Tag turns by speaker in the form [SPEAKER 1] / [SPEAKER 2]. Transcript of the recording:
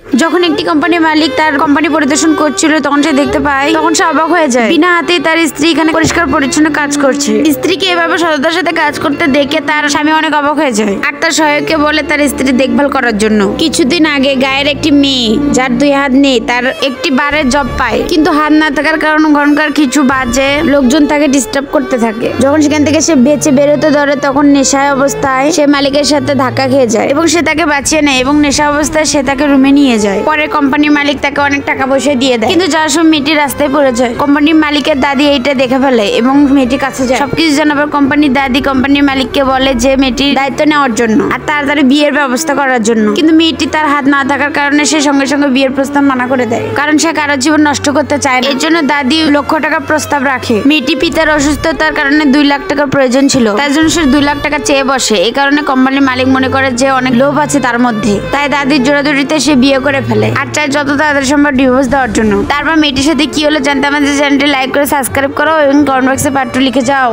[SPEAKER 1] যখন একটি কোম্পানির মালিক তার কোম্পানি পরিদর্শন করছিল তখন সে দেখতে পায়, তখন সে অবাক হয়ে যায়। বিনা হাতেই তার স্ত্রী এখানে পরিষ্কার পরিচ্ছন্ন কাজ করছে। স্ত্রীকে এভাবে সততার সাথে কাজ করতে দেখে তার স্বামী অনেক অবাক হয়ে যায় আর তার সহায়ককে বলে তার স্ত্রী দেখভাল করার জন্য। কিছুদিন আগে গায়ের একটি মেয়ে যার 2 হাত নেই তার একটি বারে জব পায়, কিন্তু হাত না থাকার কারণে ঘনকার কিছু বাজে লোকজন তাকে ডিস্টার্ব করতে থাকে। যখন সেখান থেকে সে বেঁচে বেরোতে ধরে তখন নেশায় অবস্থায় সে মালিকের সাথে ধাক্কা খেয়ে যায় এবং সে তাকে বাঁচিয়ে নেয় এবং নেশা অবস্থায় সে তাকে রুমে নিয়ে যায়। পরে কোম্পানির মালিক তাকে অনেক টাকা পয়সা দিয়ে দেয়, কিন্তু যার সময় মেয়েটি রাস্তায় পড়ে যায়। কোম্পানির মালিকের দাদি এইটা দেখে ফেলে এবং মেয়েটির কাছে যায়। সবকিছু জানাবার কোম্পানির দাদি কোম্পানির মালিককে বলে যে মেয়েটির দায়িত্ব নেওয়ার জন্য আর তাড়াতাড়ি বিয়ের ব্যবস্থা করার জন্য, কিন্তু মেয়েটি তার হাত না থাকার কারণে সে সঙ্গে সঙ্গে বিয়ের প্রস্তাব মানা করে দেয়, কারণ সে কারো জীবন নষ্ট করতে চায় না। এর জন্য দাদি লক্ষ টাকার প্রস্তাব রাখে। মেয়েটি পিতার অসুস্থতার কারণে 2 লাখ টাকার প্রয়োজন ছিল, তার জন্য সে 2 লাখ টাকা চেয়ে বসে। এই কারণে কোম্পানির মালিক মনে করে যে অনেক লোভ আছে তার মধ্যে, তাই দাদির জোরাজুরিতে সে বিয়ে করে ফেলে আর চায় যত তাড়াতাড়ি সম্ভব ডিভোর্স দেওয়ার জন্য। তারপর মেয়েটির সাথে কি হলো জানতে আমাদের চ্যানেলটি লাইক করে সাবস্ক্রাইব করো এবং কমেন্ট বক্সে পার্ট 2 লিখে যাও।